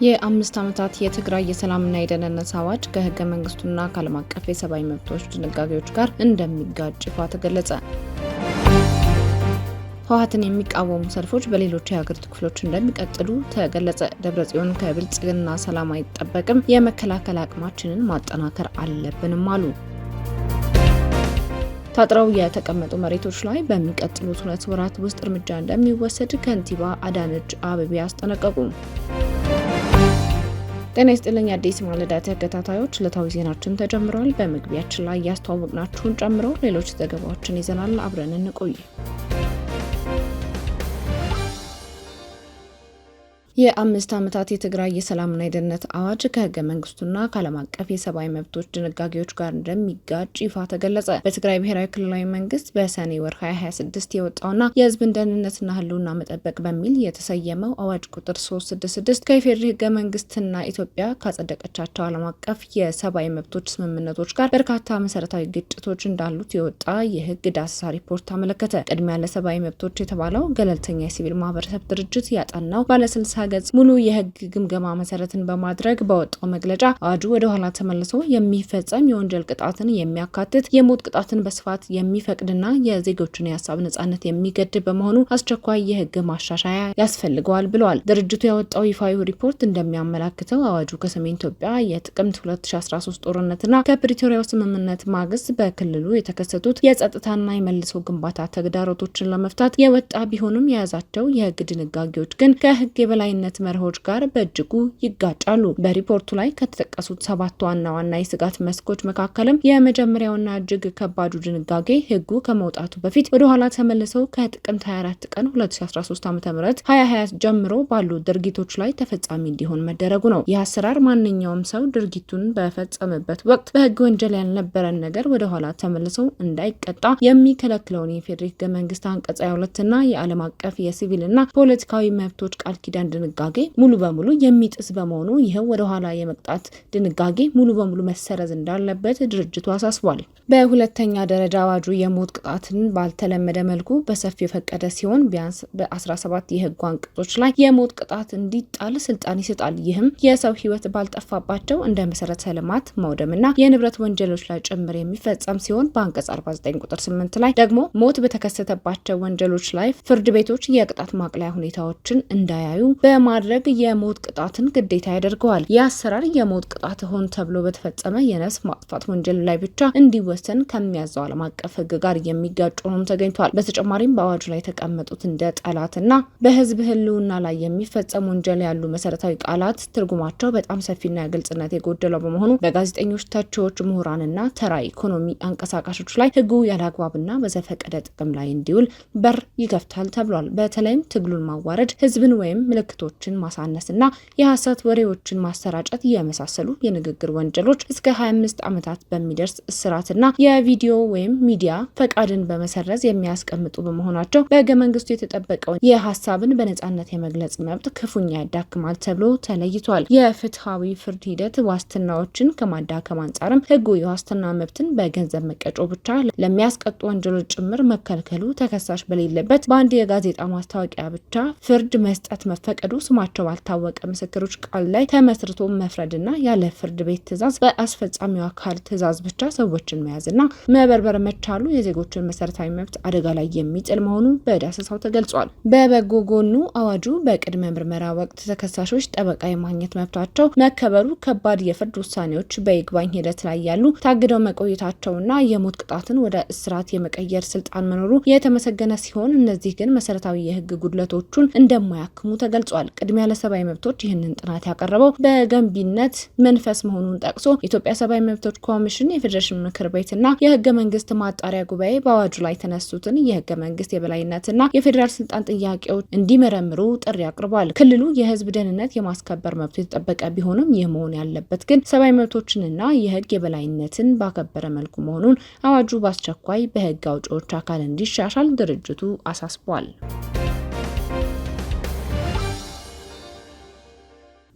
የ5 ዓመታት የትግራይ የሰላምና የደህንነት አዋጅ ከህገ መንግስቱና ከዓለም አቀፍ የሰብአዊ መብቶች ድንጋጌዎች ጋር እንደሚጋጭ ይፋ ተገለጸ። ህወሓትን የሚቃወሙ ሰልፎች በሌሎች የሀገሪቱ ክፍሎች እንደሚቀጥሉ ተገለጸ። ደብረጽዮን ከብልጽግና ሰላም አይጠበቅም፣ የመከላከል አቅማችንን ማጠናከር አለብንም አሉ። ታጥረው የተቀመጡ መሬቶች ላይ በሚቀጥሉት 2 ወራት ውስጥ እርምጃ እንደሚወሰድ ከንቲባ አዳነች አቤቤ አስጠነቀቁ። ጤና ይስጥልኝ አዲስ ማለዳ ተከታታዮች፣ ዕለታዊ ዜናችን ተጀምሯል። በመግቢያችን ላይ ያስተዋወቅናችሁን ጨምሮ ሌሎች ዘገባዎችን ይዘናል። አብረን እንቆይ። የ5 ዓመታት የትግራይ የሰላምና የደህንነት አዋጅ ከህገ መንግስቱና ከዓለም አቀፍ የሰብአዊ መብቶች ድንጋጌዎች ጋር እንደሚጋጭ ይፋ ተገለጸ። በትግራይ ብሔራዊ ክልላዊ መንግስት በሰኔ ወር 2026 የወጣውና የህዝብን ደህንነትና ህልውና መጠበቅ በሚል የተሰየመው አዋጅ ቁጥር 366 ከኢፌዴሪ ህገ መንግስትና ኢትዮጵያ ካጸደቀቻቸው ዓለም አቀፍ የሰብአዊ መብቶች ስምምነቶች ጋር በርካታ መሰረታዊ ግጭቶች እንዳሉት የወጣ የህግ ዳሰሳ ሪፖርት አመለከተ። ቅድሚያ ለሰብአዊ መብቶች የተባለው ገለልተኛ የሲቪል ማህበረሰብ ድርጅት ያጠናው ባለ 60 ገጽ ሙሉ የህግ ግምገማ መሰረትን በማድረግ በወጣው መግለጫ አዋጁ ወደ ኋላ ተመልሶ የሚፈጸም የወንጀል ቅጣትን የሚያካትት የሞት ቅጣትን በስፋት የሚፈቅድና የዜጎችን የሀሳብ ነጻነት የሚገድብ በመሆኑ አስቸኳይ የህግ ማሻሻያ ያስፈልገዋል ብለዋል። ድርጅቱ ያወጣው ይፋዊ ሪፖርት እንደሚያመላክተው አዋጁ ከሰሜን ኢትዮጵያ የጥቅምት 2013 ጦርነትና ከፕሪቶሪያው ስምምነት ማግስት በክልሉ የተከሰቱት የጸጥታና የመልሶ ግንባታ ተግዳሮቶችን ለመፍታት የወጣ ቢሆንም የያዛቸው የህግ ድንጋጌዎች ግን ከህግ የበላይ ነት መርሆች ጋር በእጅጉ ይጋጫሉ። በሪፖርቱ ላይ ከተጠቀሱት 7 ዋና ዋና የስጋት መስኮች መካከልም የመጀመሪያውና እጅግ ከባዱ ድንጋጌ ህጉ ከመውጣቱ በፊት ወደ ኋላ ተመልሰው ከጥቅምት 24 ቀን 2013 ዓ.ም 2020 ጀምሮ ባሉ ድርጊቶች ላይ ተፈጻሚ እንዲሆን መደረጉ ነው። ይህ አሰራር ማንኛውም ሰው ድርጊቱን በፈጸመበት ወቅት በህግ ወንጀል ያልነበረን ነገር ወደ ኋላ ተመልሰው እንዳይቀጣ የሚከለክለውን የፌዴራል ህገ መንግስት አንቀጽ 22 እና የዓለም አቀፍ የሲቪልና ፖለቲካዊ መብቶች ቃል ኪዳን ድንጋጌ ሙሉ በሙሉ የሚጥስ በመሆኑ ይሄው ወደ ኋላ የመቅጣት ድንጋጌ ሙሉ በሙሉ መሰረዝ እንዳለበት ድርጅቱ አሳስቧል። በሁለተኛ ደረጃ አዋጁ የሞት ቅጣትን ባልተለመደ መልኩ በሰፊው የፈቀደ ሲሆን ቢያንስ በ17 የህግ አንቀጾች ላይ የሞት ቅጣት እንዲጣል ስልጣን ይሰጣል። ይህም የሰው ህይወት ባልጠፋባቸው እንደ መሰረተ ልማት መውደምና የንብረት ወንጀሎች ላይ ጭምር የሚፈጸም ሲሆን በአንቀጽ 49 ቁጥር 8 ላይ ደግሞ ሞት በተከሰተባቸው ወንጀሎች ላይ ፍርድ ቤቶች የቅጣት ማቅለያ ሁኔታዎችን እንዳያዩ በማድረግ የሞት ቅጣትን ግዴታ ያደርገዋል። ይህ አሰራር የሞት ቅጣት ሆን ተብሎ በተፈጸመ የነፍስ ማጥፋት ወንጀል ላይ ብቻ እንዲወሰን ከሚያዘው ዓለም አቀፍ ህግ ጋር የሚጋጭ ሆኖም ተገኝቷል። በተጨማሪም በአዋጁ ላይ የተቀመጡት እንደ ጠላትና በህዝብ ህልውና ላይ የሚፈጸም ወንጀል ያሉ መሰረታዊ ቃላት ትርጉማቸው በጣም ሰፊና ግልጽነት የጎደለው በመሆኑ በጋዜጠኞች፣ ተቺዎች፣ ምሁራንና ተራ ኢኮኖሚ አንቀሳቃሾች ላይ ህጉ ያለአግባብና በዘፈቀደ ጥቅም ላይ እንዲውል በር ይከፍታል ተብሏል። በተለይም ትግሉን ማዋረድ፣ ህዝብን ወይም ምልክቶችን ማሳነስና የሐሰት ወሬዎችን ማሰራጨት የመሳሰሉ የንግግር ወንጀሎች እስከ 25 ዓመታት በሚደርስ እስራትና የቪዲዮ ወይም ሚዲያ ፈቃድን በመሰረዝ የሚያስቀምጡ በመሆናቸው በህገ መንግስቱ የተጠበቀውን የሐሳብን በነጻነት የመግለጽ መብት ክፉኛ ያዳክማል ተብሎ ተለይቷል። የፍትሃዊ ፍርድ ሂደት ዋስትናዎችን ከማዳከም አንጻርም ህጉ የዋስትና መብትን በገንዘብ መቀጮ ብቻ ለሚያስቀጡ ወንጀሎች ጭምር መከልከሉ ተከሳሽ በሌለበት በአንድ የጋዜጣ ማስታወቂያ ብቻ ፍርድ መስጠት መፈቀዱ ስማቸው ባልታወቀ ምስክሮች ቃል ላይ ተመስርቶ መፍረድና ያለ ፍርድ ቤት ትዕዛዝ በአስፈጻሚው አካል ትዕዛዝ ብቻ ሰዎችን መያዝና መበርበር መቻሉ የዜጎችን መሰረታዊ መብት አደጋ ላይ የሚጥል መሆኑ በዳሰሳው ተገልጿል። በበጎ ጎኑ አዋጁ በቅድመ ምርመራ ወቅት ተከሳሾች ጠበቃ የማግኘት መብታቸው መከበሩ፣ ከባድ የፍርድ ውሳኔዎች በይግባኝ ሂደት ላይ ያሉ ታግደው መቆየታቸውና የሞት ቅጣትን ወደ እስራት የመቀየር ስልጣን መኖሩ የተመሰገነ ሲሆን እነዚህ ግን መሰረታዊ የህግ ጉድለቶቹን እንደማያክሙ ተገልጿል። ቅድሚያ ለሰብአዊ መብቶች ይህንን ጥናት ያቀረበው በገንቢነት መንፈስ መሆኑን ጠቅሶ የኢትዮጵያ ሰብአዊ መብቶች ኮሚሽን፣ የፌዴሬሽን ምክር ቤትና የህገ መንግስት ማጣሪያ ጉባኤ በአዋጁ ላይ የተነሱትን የህገ መንግስት የበላይነትና የፌዴራል ስልጣን ጥያቄዎች እንዲመረምሩ ጥሪ አቅርቧል። ክልሉ የህዝብ ደህንነት የማስከበር መብቱ የተጠበቀ ቢሆንም ይህ መሆን ያለበት ግን ሰብአዊ መብቶችንና የህግ የበላይነትን ባከበረ መልኩ መሆኑን አዋጁ በአስቸኳይ በህግ አውጪዎች አካል እንዲሻሻል ድርጅቱ አሳስቧል።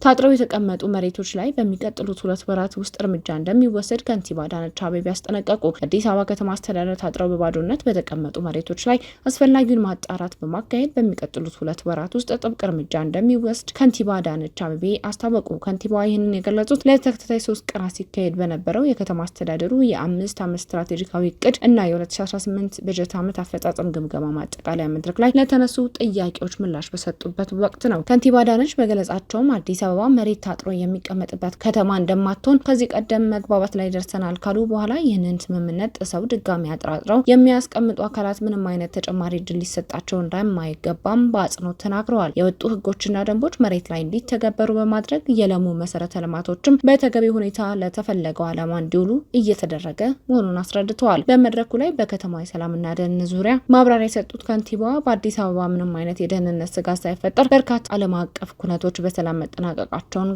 ታጥረው የተቀመጡ መሬቶች ላይ በሚቀጥሉት 2 ወራት ውስጥ እርምጃ እንደሚወሰድ ከንቲባ አዳነች አቤቤ አስጠነቀቁ። አዲስ አበባ ከተማ አስተዳደር ታጥረው በባዶነት በተቀመጡ መሬቶች ላይ አስፈላጊውን ማጣራት በማካሄድ በሚቀጥሉት 2 ወራት ውስጥ ጥብቅ እርምጃ እንደሚወስድ ከንቲባ አዳነች አቤቤ አስታወቁ። ከንቲባዋ ይህንን የገለጹት ለተከታታይ 3 ቀናት ሲካሄድ በነበረው የከተማ አስተዳደሩ የ5 ዓመት ስትራቴጂካዊ እቅድ እና የ2018 በጀት ዓመት አፈጻጸም ግምገማ ማጠቃለያ መድረክ ላይ ለተነሱ ጥያቄዎች ምላሽ በሰጡበት ወቅት ነው። ከንቲባ አዳነች በገለጻቸውም አዲስ አበባ መሬት ታጥሮ የሚቀመጥበት ከተማ እንደማትሆን ከዚህ ቀደም መግባባት ላይ ደርሰናል ካሉ በኋላ ይህንን ስምምነት ጥሰው ድጋሚ አጥራጥረው የሚያስቀምጡ አካላት ምንም አይነት ተጨማሪ እድል ሊሰጣቸው እንደማይገባም በአጽንኦት ተናግረዋል። የወጡ ህጎችና ደንቦች መሬት ላይ እንዲተገበሩ በማድረግ የለሙ መሰረተ ልማቶችም በተገቢ ሁኔታ ለተፈለገው ዓላማ እንዲውሉ እየተደረገ መሆኑን አስረድተዋል። በመድረኩ ላይ በከተማ የሰላምና ደህንነት ዙሪያ ማብራሪያ የሰጡት ከንቲባዋ በአዲስ አበባ ምንም አይነት የደህንነት ስጋት ሳይፈጠር በርካታ ዓለም አቀፍ ኩነቶች በሰላም መጠናቀቃቸውን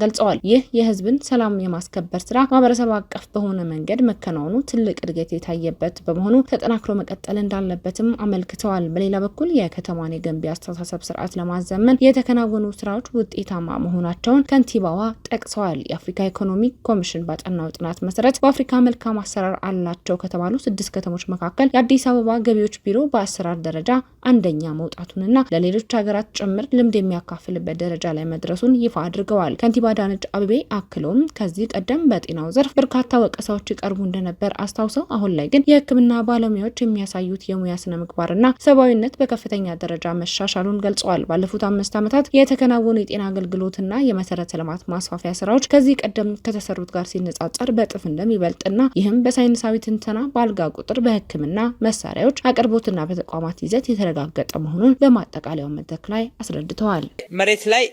ገልጸዋል። ይህ የህዝብን ሰላም የማስከበር ስራ ማህበረሰብ አቀፍ በሆነ መንገድ መከናወኑ ትልቅ እድገት የታየበት በመሆኑ ተጠናክሮ መቀጠል እንዳለበትም አመልክተዋል። በሌላ በኩል የከተማን የገንቢ አስተሳሰብ ስርዓት ለማዘመን የተከናወኑ ስራዎች ውጤታማ መሆናቸውን ከንቲባዋ ጠቅሰዋል። የአፍሪካ ኢኮኖሚ ኮሚሽን ባጠናው ጥናት መሰረት በአፍሪካ መልካም አሰራር አላቸው ከተባሉ 6 ከተሞች መካከል የአዲስ አበባ ገቢዎች ቢሮ በአሰራር ደረጃ አንደኛ መውጣቱንና ለሌሎች ሀገራት ጭምር ልምድ የሚያካፍልበት ደረጃ ላይ መድረሱን ይፋ አድርገዋል። ከንቲባ አዳነች አቤቤ አክሎም ከዚህ ቀደም በጤናው ዘርፍ በርካታ ወቀሳዎች ይቀርቡ እንደነበር አስታውሰው አሁን ላይ ግን የሕክምና ባለሙያዎች የሚያሳዩት የሙያ ስነ ምግባርና ሰብአዊነት በከፍተኛ ደረጃ መሻሻሉን ገልጸዋል። ባለፉት 5 ዓመታት የተከናወኑ የጤና አገልግሎትና የመሰረተ ልማት ማስፋፊያ ስራዎች ከዚህ ቀደም ከተሰሩት ጋር ሲነጻጸር በእጥፍ እንደሚበልጥና ይህም በሳይንሳዊ ትንተና፣ በአልጋ ቁጥር፣ በሕክምና መሳሪያዎች አቅርቦትና በተቋማት ይዘት የተረጋገጠ መሆኑን በማጠቃለያው መድረክ ላይ አስረድተዋል። መሬት ላይ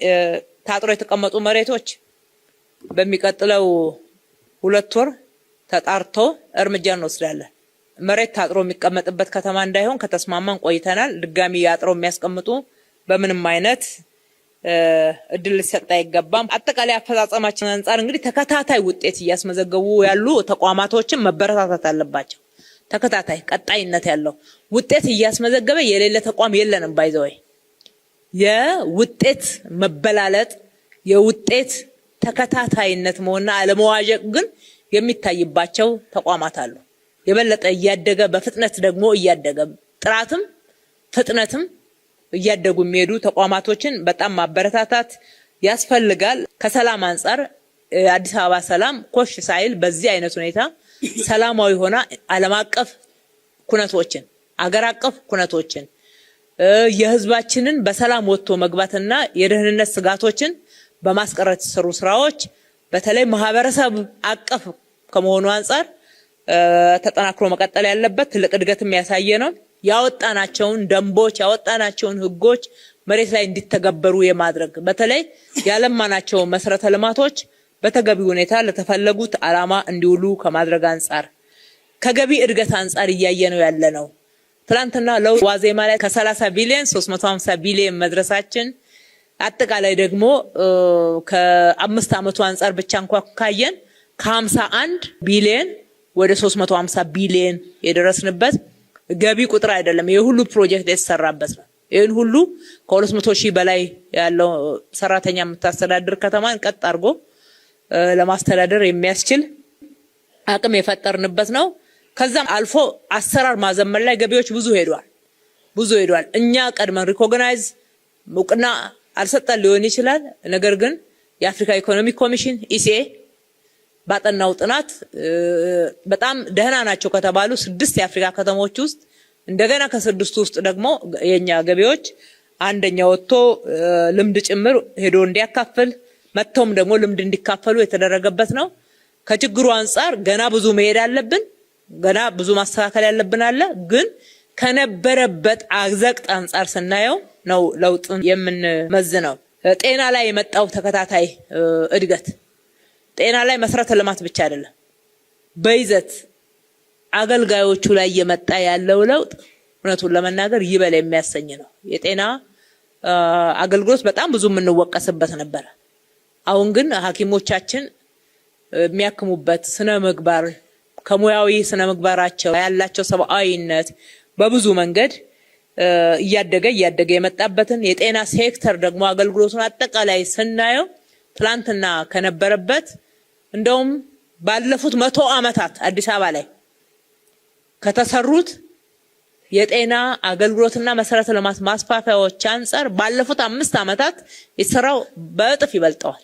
ታጥሮ የተቀመጡ መሬቶች በሚቀጥለው 2 ወር ተጣርቶ እርምጃ እንወስዳለን። መሬት ታጥሮ የሚቀመጥበት ከተማ እንዳይሆን ከተስማማን ቆይተናል። ድጋሚ ያጥረው የሚያስቀምጡ በምንም አይነት እድል ሊሰጥ አይገባም። አጠቃላይ አፈጻጸማችን አንፃር እንግዲህ ተከታታይ ውጤት እያስመዘገቡ ያሉ ተቋማቶችን መበረታታት አለባቸው። ተከታታይ ቀጣይነት ያለው ውጤት እያስመዘገበ የሌለ ተቋም የለንም። ባይዘው የውጤት መበላለጥ የውጤት ተከታታይነት መሆንና አለመዋዠቅ ግን የሚታይባቸው ተቋማት አሉ። የበለጠ እያደገ በፍጥነት ደግሞ እያደገ ጥራትም ፍጥነትም እያደጉ የሚሄዱ ተቋማቶችን በጣም ማበረታታት ያስፈልጋል። ከሰላም አንፃር አዲስ አበባ ሰላም ኮሽ ሳይል በዚህ አይነት ሁኔታ ሰላማዊ ሆና ዓለም አቀፍ ኩነቶችን አገር አቀፍ ኩነቶችን የህዝባችንን በሰላም ወጥቶ መግባትና የደህንነት ስጋቶችን በማስቀረት የተሰሩ ስራዎች በተለይ ማህበረሰብ አቀፍ ከመሆኑ አንፃር ተጠናክሮ መቀጠል ያለበት ትልቅ እድገትም ያሳየ ነው። ያወጣናቸውን ደንቦች ያወጣናቸውን ህጎች መሬት ላይ እንዲተገበሩ የማድረግ በተለይ ያለማናቸው መሰረተ ልማቶች በተገቢ ሁኔታ ለተፈለጉት ዓላማ እንዲውሉ ከማድረግ አንፃር ከገቢ እድገት አንፃር እያየነው ያለነው ትላንትና ለዋዜማ ላይ ከ30 ቢሊዮን 350 ቢሊዮን መድረሳችን አጠቃላይ ደግሞ ከ5 ዓመቱ አንፃር ብቻ እንኳን ካየን ከ51 ቢሊዮን ወደ 350 ቢሊዮን የደረስንበት ገቢ ቁጥር አይደለም። ይሄ ሁሉ ፕሮጀክት የተሰራበት ነው። ይሄን ሁሉ ከ200,000 በላይ ያለው ሰራተኛ የምታስተዳድር ከተማን ቀጥ አድርጎ ለማስተዳደር የሚያስችል አቅም የፈጠርንበት ነው። ከዛም አልፎ አሰራር ማዘመን ላይ ገቢዎች ብዙ ሄዷል። እኛ ቀድመን ሪኮግናይዝ እውቅና አልሰጠን ሊሆን ይችላል። ነገር ግን የአፍሪካ ኢኮኖሚ ኮሚሽን ኢሲኤ ባጠናው ጥናት በጣም ደህና ናቸው ከተባሉ 6 የአፍሪካ ከተሞች ውስጥ እንደገና ከ6 ውስጥ ደግሞ የኛ ገቢዎች አንደኛ ወጥቶ ልምድ ጭምር ሄዶ እንዲያካፍል መጥተውም ደግሞ ልምድ እንዲካፈሉ የተደረገበት ነው። ከችግሩ አንፃር ገና ብዙ መሄድ አለብን። ገና ብዙ ማስተካከል ያለብን አለ። ግን ከነበረበት አዘቅት አንፃር ስናየው ነው ለውጥ የምንመዝነው። ጤና ላይ የመጣው ተከታታይ እድገት ጤና ላይ መሰረተ ልማት ብቻ አይደለም፣ በይዘት አገልጋዮቹ ላይ የመጣ ያለው ለውጥ እውነቱን ለመናገር ይበል የሚያሰኝ ነው። የጤና አገልግሎት በጣም ብዙ የምንወቀስበት ነበር። አሁን ግን ሐኪሞቻችን የሚያክሙበት ስነ ምግባር ከሙያዊ ስነ ምግባራቸው ያላቸው ሰብአዊነት በብዙ መንገድ እያደገ የመጣበትን የጤና ሴክተር ደግሞ አገልግሎቱን አጠቃላይ ስናየው ትላንትና ከነበረበት እንደውም ባለፉት 100 ዓመታት አዲስ አበባ ላይ ከተሰሩት የጤና አገልግሎትና መሰረተ ልማት ማስፋፊያዎች አንፃር ባለፉት 5 ዓመታት የተሰራው በእጥፍ ይበልጣል።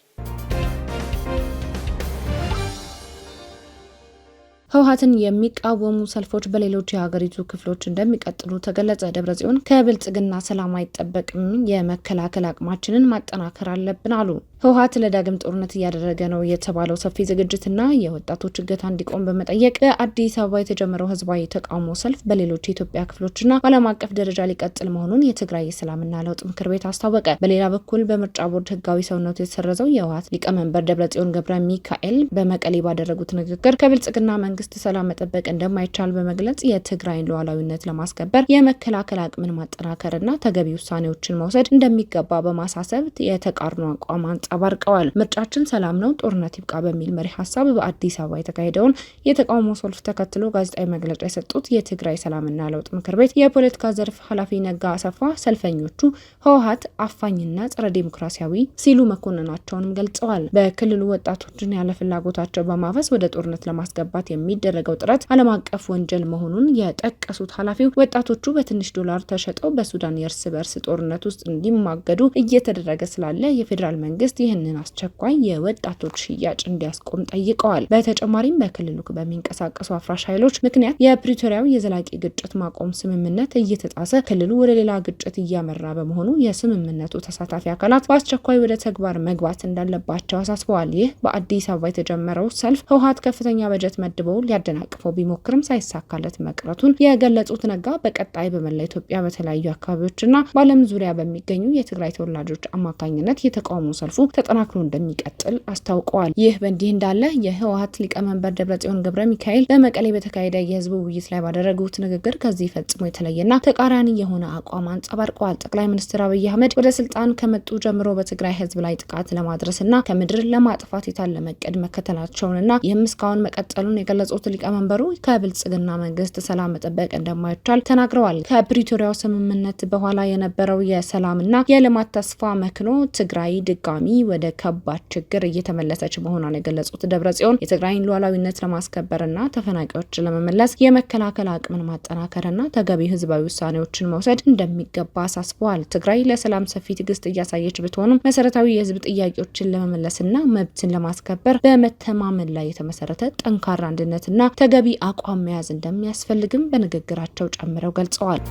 ህወሓትን የሚቃወሙ ሰልፎች በሌሎች የሀገሪቱ ክፍሎች እንደሚቀጥሉ ተገለጸ። ደብረጽዮን ከብልጽግና ሰላም አይጠበቅም፣ የመከላከል አቅማችንን ማጠናከር አለብን አሉ። ህወሓት ለዳግም ጦርነት እያደረገ ነው የተባለው ሰፊ ዝግጅትና የወጣቶች እገታ እንዲቆም በመጠየቅ በአዲስ አበባ የተጀመረው ህዝባዊ ተቃውሞ ሰልፍ በሌሎች የኢትዮጵያ ክፍሎችና በዓለም አቀፍ ደረጃ ሊቀጥል መሆኑን የትግራይ የሰላምና ለውጥ ምክር ቤት አስታወቀ። በሌላ በኩል በምርጫ ቦርድ ህጋዊ ሰውነቱ የተሰረዘው የህወሓት ሊቀመንበር ደብረጽዮን ገብረ ሚካኤል በመቀሌ ባደረጉት ንግግር ከብልጽግና መንግስት ሰላም መጠበቅ እንደማይቻል በመግለጽ የትግራይን ሉዓላዊነት ለማስከበር የመከላከል አቅምን ማጠናከርና ተገቢ ውሳኔዎችን መውሰድ እንደሚገባ በማሳሰብ የተቃርኖ አቋም አንጸባርቀዋል። ምርጫችን ሰላም ነው፣ ጦርነት ይብቃ በሚል መሪ ሀሳብ በአዲስ አበባ የተካሄደውን የተቃውሞ ሰልፍ ተከትሎ ጋዜጣዊ መግለጫ የሰጡት የትግራይ ሰላምና ለውጥ ምክር ቤት የፖለቲካ ዘርፍ ኃላፊ ነጋ አሰፋ ሰልፈኞቹ ህወሓት አፋኝና ጸረ ዴሞክራሲያዊ ሲሉ መኮንናቸውንም ገልጸዋል። በክልሉ ወጣቶችን ያለ ፍላጎታቸው በማፈስ ወደ ጦርነት ለማስገባት የሚደረገው ጥረት ዓለም አቀፍ ወንጀል መሆኑን የጠቀሱት ኃላፊው ወጣቶቹ በትንሽ ዶላር ተሸጠው በሱዳን የእርስ በርስ ጦርነት ውስጥ እንዲማገዱ እየተደረገ ስላለ የፌዴራል መንግስት ይህንን አስቸኳይ የወጣቶች ሽያጭ እንዲያስቆም ጠይቀዋል። በተጨማሪም በክልሉ በሚንቀሳቀሱ አፍራሽ ኃይሎች ምክንያት የፕሪቶሪያው የዘላቂ ግጭት ማቆም ስምምነት እየተጣሰ ክልሉ ወደ ሌላ ግጭት እያመራ በመሆኑ የስምምነቱ ተሳታፊ አካላት በአስቸኳይ ወደ ተግባር መግባት እንዳለባቸው አሳስበዋል። ይህ በአዲስ አበባ የተጀመረው ሰልፍ ህወሓት ከፍተኛ በጀት መድበው ሊያደናቅፈው ቢሞክርም ሳይሳካለት መቅረቱን የገለጹት ነጋ በቀጣይ በመላ ኢትዮጵያ በተለያዩ አካባቢዎችና በዓለም ዙሪያ በሚገኙ የትግራይ ተወላጆች አማካኝነት የተቃውሞ ሰልፉ ተጠናክሮ እንደሚቀጥል አስታውቀዋል። ይህ በእንዲህ እንዳለ የህወሓት ሊቀመንበር ደብረጽዮን ገብረ ሚካኤል በመቀሌ በተካሄደ የህዝብ ውይይት ላይ ባደረጉት ንግግር ከዚህ ፈጽሞ የተለየና ተቃራኒ የሆነ አቋም አንጸባርቀዋል። ጠቅላይ ሚኒስትር አብይ አህመድ ወደ ስልጣን ከመጡ ጀምሮ በትግራይ ህዝብ ላይ ጥቃት ለማድረስና ከምድር ለማጥፋት የታለመ ዕቅድ መከተላቸውንና ይህም እስካሁን መቀጠሉን የገለጹት ሊቀመንበሩ ከብልጽግና መንግስት ሰላም መጠበቅ እንደማይቻል ተናግረዋል። ከፕሪቶሪያው ስምምነት በኋላ የነበረው የሰላምና የልማት ተስፋ መክኖ ትግራይ ድጋሚ ወደ ከባድ ችግር እየተመለሰች መሆኗን የገለጹት ደብረጽዮን የትግራይን ሉዓላዊነት ለማስከበርና ተፈናቃዮችን ለመመለስ የመከላከል አቅምን ማጠናከርና ተገቢ ህዝባዊ ውሳኔዎችን መውሰድ እንደሚገባ አሳስበዋል። ትግራይ ለሰላም ሰፊ ትዕግስት እያሳየች ብትሆንም መሰረታዊ የህዝብ ጥያቄዎችን ለመመለስና መብትን ለማስከበር በመተማመን ላይ የተመሰረተ ጠንካራ አንድነትና ተገቢ አቋም መያዝ እንደሚያስፈልግም በንግግራቸው ጨምረው ገልጸዋል።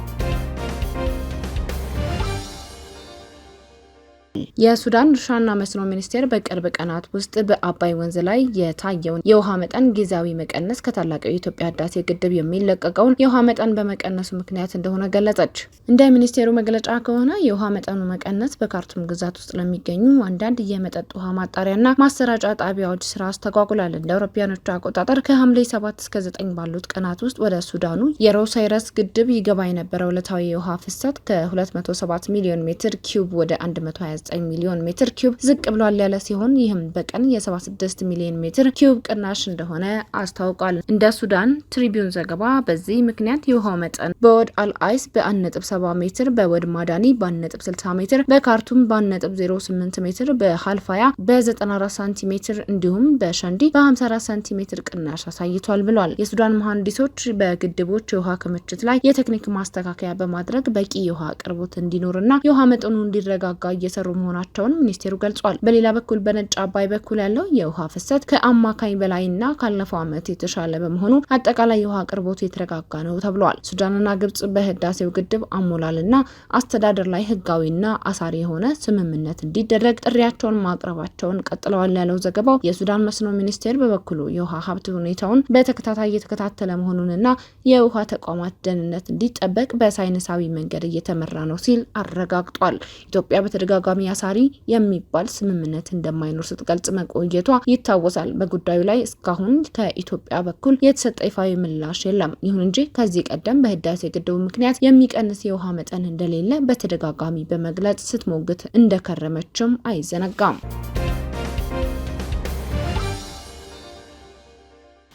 የሱዳን እርሻና መስኖ ሚኒስቴር በቅርብ ቀናት ውስጥ በአባይ ወንዝ ላይ የታየውን የውሃ መጠን ጊዜያዊ መቀነስ ከታላቁ የኢትዮጵያ ህዳሴ ግድብ የሚለቀቀውን የውሃ መጠን በመቀነሱ ምክንያት እንደሆነ ገለጸች። እንደ ሚኒስቴሩ መግለጫ ከሆነ የውሃ መጠኑ መቀነስ በካርቱም ግዛት ውስጥ ለሚገኙ አንዳንድ የመጠጥ ውሃ ማጣሪያና ማሰራጫ ጣቢያዎች ስራ አስተጓጉሏል። እንደ አውሮፓውያኖቹ አቆጣጠር ከሐምሌ 7 እስከ 9 ባሉት ቀናት ውስጥ ወደ ሱዳኑ የሮሳይረስ ግድብ ይገባ የነበረው ዕለታዊ የውሃ ፍሰት ከ207 ሚሊዮን ሜትር ኪዩብ ወደ 129 ሚሊዮን ሜትር ኪዩብ ዝቅ ብሏል ያለ ሲሆን ይህም በቀን የ76 ሚሊዮን ሜትር ኪዩብ ቅናሽ እንደሆነ አስታውቋል። እንደ ሱዳን ትሪቢዩን ዘገባ በዚህ ምክንያት የውሃው መጠን በወድ አልአይስ በ1.70 ሜትር፣ በወድ ማዳኒ በ1.60 ሜትር፣ በካርቱም በ1.08 ሜትር፣ በሃልፋያ በ94 ሳንቲሜትር እንዲሁም በሸንዲ በ54 ሳንቲሜትር ቅናሽ አሳይቷል ብሏል። የሱዳን መሐንዲሶች በግድቦች የውሃ ክምችት ላይ የቴክኒክ ማስተካከያ በማድረግ በቂ የውሃ አቅርቦት እንዲኖርና የውሃ መጠኑ እንዲረጋጋ እየሰሩ መሆናቸውን ሚኒስቴሩ ገልጿል። በሌላ በኩል በነጭ አባይ በኩል ያለው የውሃ ፍሰት ከአማካኝ በላይና ካለፈው ዓመት የተሻለ በመሆኑ አጠቃላይ የውሃ አቅርቦት የተረጋጋ ነው ተብሏል። ሱዳንና ግብጽ በህዳሴው ግድብ አሞላልና አስተዳደር ላይ ህጋዊና አሳሪ የሆነ ስምምነት እንዲደረግ ጥሪያቸውን ማቅረባቸውን ቀጥለዋል ያለው ዘገባው የሱዳን መስኖ ሚኒስቴር በበኩሉ የውሃ ሀብት ሁኔታውን በተከታታይ እየተከታተለ መሆኑንና የውሃ ተቋማት ደህንነት እንዲጠበቅ በሳይንሳዊ መንገድ እየተመራ ነው ሲል አረጋግጧል። ኢትዮጵያ በተደጋጋሚ አሳሪ የሚባል ስምምነት እንደማይኖር ስትገልጽ መቆየቷ ይታወሳል። በጉዳዩ ላይ እስካሁን ከኢትዮጵያ በኩል የተሰጠ ይፋዊ ምላሽ የለም። ይሁን እንጂ ከዚህ ቀደም በህዳሴ ግድቡ ምክንያት የሚቀንስ የውሃ መጠን እንደሌለ በተደጋጋሚ በመግለጽ ስትሞግት እንደከረመችም አይዘነጋም።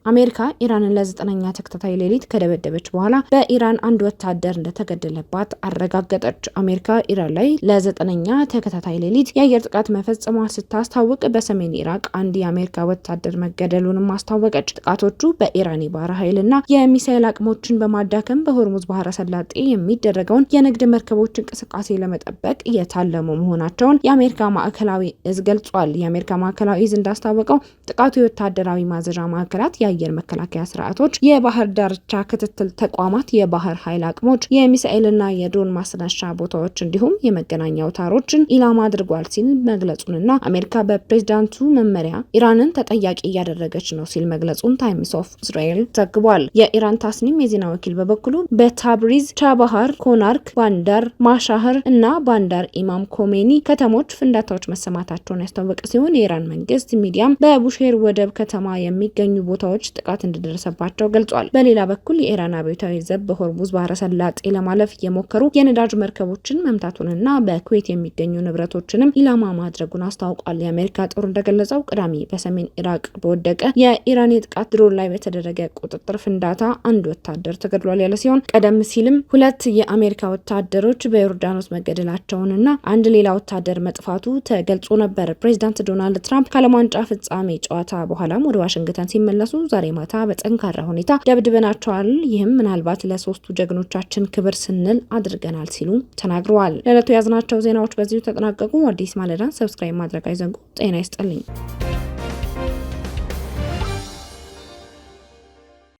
አሜሪካ ኢራንን ለ9ኛ ተከታታይ ሌሊት ከደበደበች በኋላ በኢራን አንድ ወታደር እንደተገደለባት አረጋገጠች። አሜሪካ ኢራን ላይ ለ9ኛ ተከታታይ ሌሊት የአየር ጥቃት መፈጸሟን ስታስታውቅ በሰሜን ኢራቅ አንድ የአሜሪካ ወታደር መገደሉንም አስታወቀች። ጥቃቶቹ በኢራን የባህር ኃይልና የሚሳኤል አቅሞችን በማዳከም በሆርሙዝ ባህረ ሰላጤ የሚደረገውን የንግድ መርከቦች እንቅስቃሴ ለመጠበቅ የታለሙ መሆናቸውን የአሜሪካ ማዕከላዊ እዝ ገልጿል። የአሜሪካ ማዕከላዊ እዝ እንዳስታወቀው ጥቃቱ የወታደራዊ ማዘዣ ማዕከላት፣ የአየር መከላከያ ስርዓቶች፣ የባህር ዳርቻ ክትትል ተቋማት፣ የባህር ኃይል አቅሞች፣ የሚሳኤልና የድሮን ማስነሻ ቦታዎች እንዲሁም የመገናኛ አውታሮችን ኢላማ አድርጓል ሲል መግለጹንና አሜሪካ በፕሬዝዳንቱ መመሪያ ኢራንን ተጠያቂ እያደረገች ነው ሲል መግለጹን ታይምስ ኦፍ እስራኤል ዘግቧል። የኢራን ታስኒም የዜና ወኪል በበኩሉ በታብሪዝ፣ ቻባሃር፣ ኮናርክ፣ ባንዳር ማሻህር እና ባንዳር ኢማም ኮሜኒ ከተሞች ፍንዳታዎች መሰማታቸውን ያስታወቀ ሲሆን የኢራን መንግስት ሚዲያም በቡሼር ወደብ ከተማ የሚገኙ ቦታዎች ጥቃት እንደደረሰባቸው ገልጿል። በሌላ በኩል የኢራን አብዮታዊ ዘብ በሆርሙዝ ባህረ ሰላጤ ለማለፍ የሞከሩ የነዳጅ መርከቦችን መምታቱንና በኩዌት የሚገኙ ንብረቶችንም ኢላማ ማድረጉን አስታውቋል። የአሜሪካ ጦር እንደገለጸው ቅዳሜ በሰሜን ኢራቅ በወደቀ የኢራን የጥቃት ድሮን ላይ በተደረገ ቁጥጥር ፍንዳታ አንድ ወታደር ተገድሏል ያለ ሲሆን ቀደም ሲልም 2 የአሜሪካ ወታደሮች በዮርዳኖስ መገደላቸውንና አንድ ሌላ ወታደር መጥፋቱ ተገልጾ ነበር። ፕሬዚዳንት ዶናልድ ትራምፕ ከዓለም ዋንጫ ፍጻሜ ጨዋታ በኋላም ወደ ዋሽንግተን ሲመለሱ ዛሬ ማታ በጠንካራ ሁኔታ ደብድበናቸዋል፣ ይህም ምናልባት ለሶስቱ ጀግኖቻችን ክብር ስንል አድርገናል ሲሉ ተናግረዋል። ለዕለቱ ያዝናቸው ዜናዎች በዚሁ ተጠናቀቁ። አዲስ ማለዳን ሰብስክራይብ ማድረግ አይዘንጉ። ጤና ይስጥልኝ።